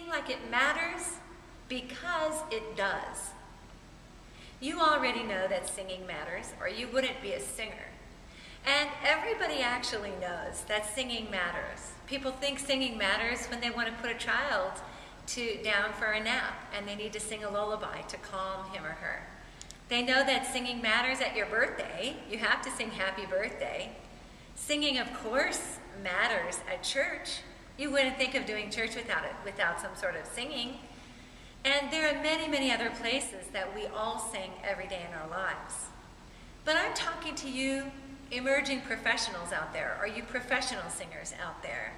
sing like it matters because it does. You already know that singing matters, or you wouldn't be a singer. And everybody actually knows that singing matters. People think singing matters when they want to put a child down for a nap and they need to sing a lullaby to calm him or her. They know that singing matters at your birthday. You have to sing happy birthday. Singing, of course, matters at church. You wouldn't think of doing church without some sort of singing. And there are many, many other places that we all sing every day in our lives. But I'm talking to you emerging professionals out there, or you professional singers out there.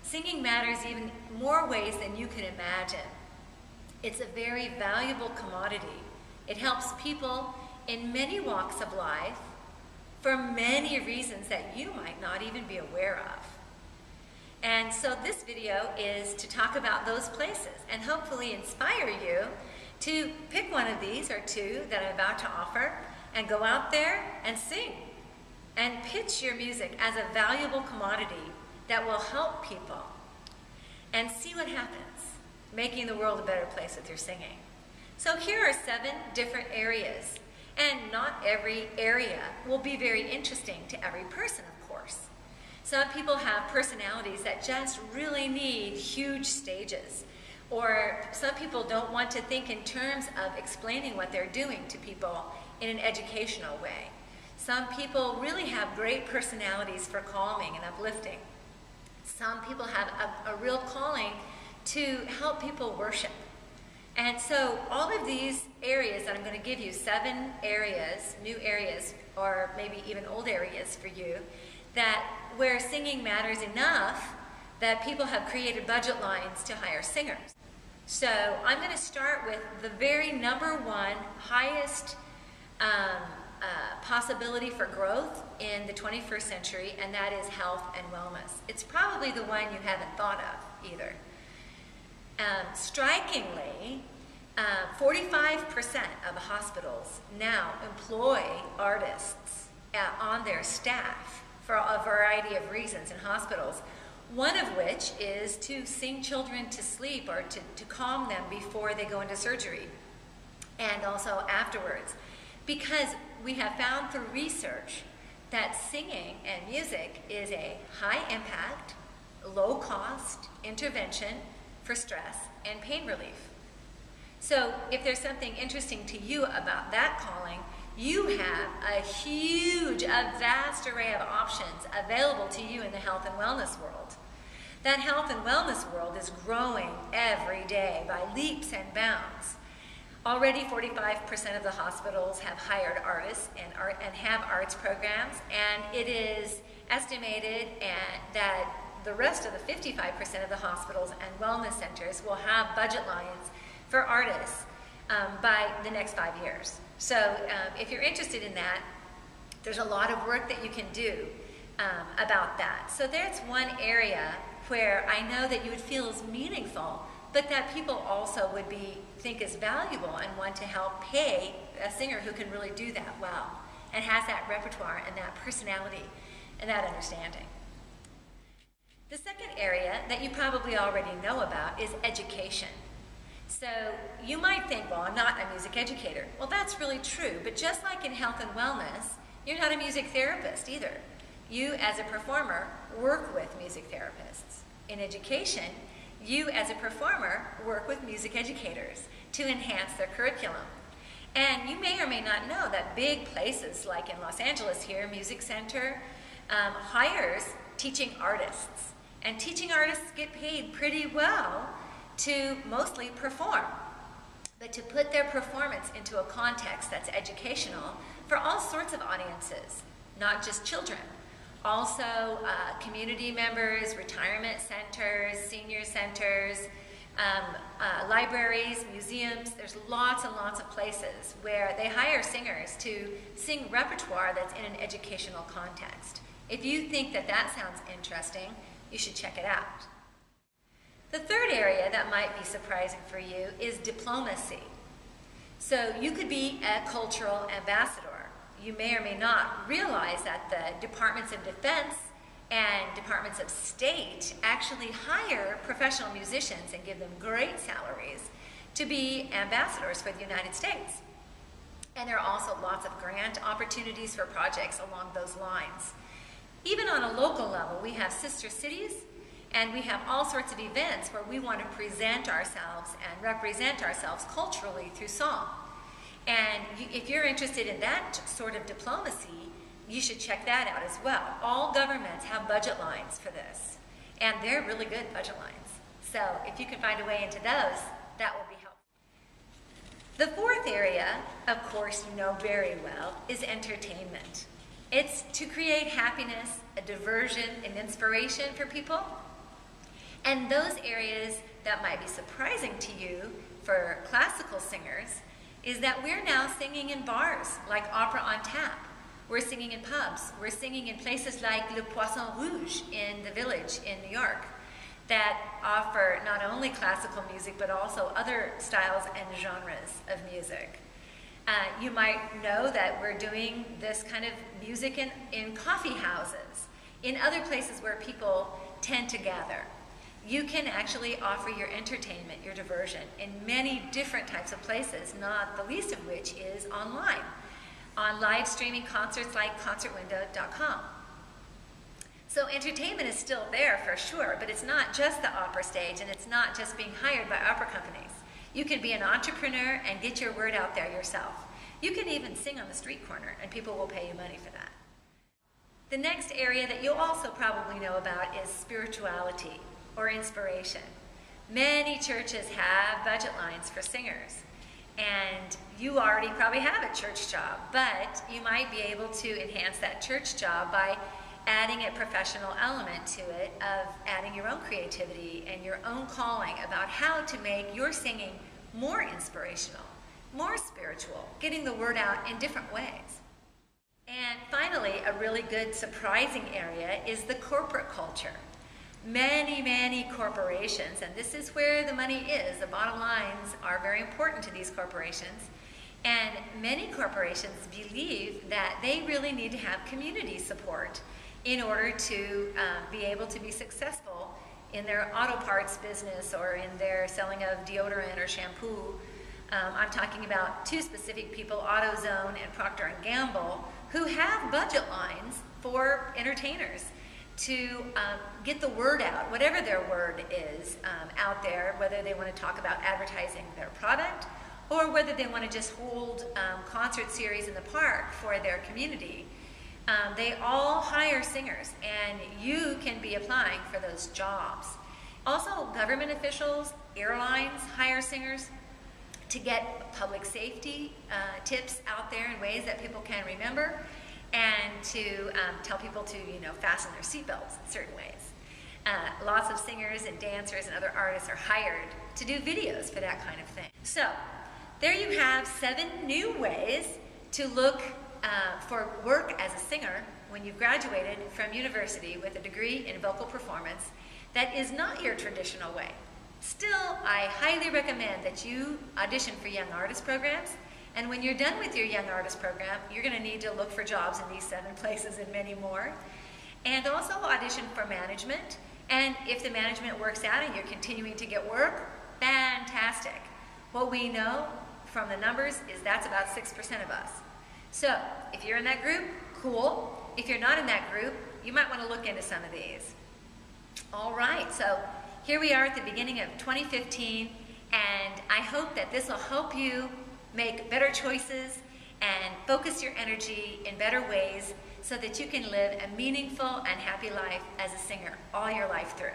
Singing matters even more ways than you can imagine. It's a very valuable commodity. It helps people in many walks of life for many reasons that you might not even be aware of. And so this video is to talk about those places and hopefully inspire you to pick one of these or two that I'm about to offer and go out there and sing and pitch your music as a valuable commodity that will help people, and see what happens, making the world a better place with your singing. So here are 7 different areas, and not every area will be very interesting to every person, of course. Some people have personalities that just really need huge stages, or some people don't want to think in terms of explaining what they're doing to people in an educational way. Some people really have great personalities for calming and uplifting. Some people have a real calling to help people worship. And so all of these areas that I'm going to give you, 7 areas, new areas, or maybe even old areas for you, that where singing matters enough that people have created budget lines to hire singers. So I'm going to start with the very #1 highest possibility for growth in the 21st century, and that is health and wellness. It's probably the one you haven't thought of either. Strikingly, 45% of hospitals now employ artists on their staff for a variety of reasons in hospitals, one of which is to sing children to sleep or to calm them before they go into surgery and also afterwards. Because we have found through research that singing and music is a high impact, low cost intervention for stress and pain relief. So if there's something interesting to you about that calling, you have a vast array of options available to you in the health and wellness world. That health and wellness world is growing every day by leaps and bounds. Already 45% of the hospitals have hired artists and have arts programs, and it is estimated that the rest of the 55% of the hospitals and wellness centers will have budget lines for artists by the next 5 years. So if you're interested in that, there's a lot of work that you can do about that. So that's one area where I know that you would feel is meaningful, but that people also would think is valuable and want to help pay a singer who can really do that well and has that repertoire and that personality and that understanding. The second area that you probably already know about is education. So you might think, well, I'm not a music educator. Well, that's really true, but just like in health and wellness, you're not a music therapist either. You, as a performer, work with music therapists. In education, you, as a performer, work with music educators to enhance their curriculum. And you may or may not know that big places like in Los Angeles here, Music Center, hires teaching artists. And teaching artists get paid pretty well to mostly perform, but to put their performance into a context that's educational for all sorts of audiences, not just children. Also community members, retirement centers, senior centers, libraries, museums. There's lots and lots of places where they hire singers to sing repertoire that's in an educational context. If you think that that sounds interesting, you should check it out. The third area that might be surprising for you is diplomacy. So you could be a cultural ambassador. You may or may not realize that the departments of defense and departments of state actually hire professional musicians and give them great salaries to be ambassadors for the United States. And there are also lots of grant opportunities for projects along those lines. Even on a local level, we have sister cities, and we have all sorts of events where we want to present ourselves and represent ourselves culturally through song. And if you're interested in that sort of diplomacy, you should check that out as well. All governments have budget lines for this, and they're really good budget lines. So if you can find a way into those, that will be helpful. The fourth area, of course, you know very well, is entertainment. It's to create happiness, a diversion, and inspiration for people. And those areas that might be surprising to you for classical singers is that we're now singing in bars like Opera on Tap. We're singing in pubs. We're singing in places like Le Poisson Rouge in the Village in New York that offer not only classical music but also other styles and genres of music. You might know that we're doing this kind of music in coffee houses, in other places where people tend to gather. You can actually offer your entertainment, your diversion, in many different types of places, not the least of which is online, on live streaming concerts like concertwindow.com. So entertainment is still there for sure, but it's not just the opera stage, and it's not just being hired by opera companies. You can be an entrepreneur and get your word out there yourself. You can even sing on the street corner, and people will pay you money for that. The next area that you'll also probably know about is spirituality or inspiration. Many churches have budget lines for singers, and you already probably have a church job, but you might be able to enhance that church job by adding a professional element to it, of adding your own creativity and your own calling about how to make your singing more inspirational, more spiritual, getting the word out in different ways. And finally, a really good surprising area is the corporate culture. Many corporations, and this is where the money is, the bottom lines are very important to these corporations, and many corporations believe that they really need to have community support in order to be able to be successful in their auto parts business or in their selling of deodorant or shampoo. I'm talking about two specific people, AutoZone and Procter & Gamble, who have budget lines for entertainers to get the word out, whatever their word is out there, whether they want to talk about advertising their product or whether they want to just hold concert series in the park for their community. They all hire singers, and you can be applying for those jobs. Also, government officials, airlines hire singers to get public safety tips out there in ways that people can remember, and to tell people to, fasten their seatbelts in certain ways. Lots of singers and dancers and other artists are hired to do videos for that kind of thing. So, there you have 7 new ways to look for work as a singer when you've graduated from university with a degree in vocal performance that is not your traditional way. Still, I highly recommend that you audition for young artist programs, and when you're done with your young artist program, you're going to need to look for jobs in these 7 places and many more. And also audition for management, and if the management works out and you're continuing to get work, fantastic. What we know from the numbers is that's about 6% of us. So, if you're in that group, cool. If you're not in that group, you might want to look into some of these. All right, so here we are at the beginning of 2015, and I hope that this will help you make better choices and focus your energy in better ways so that you can live a meaningful and happy life as a singer all your life through.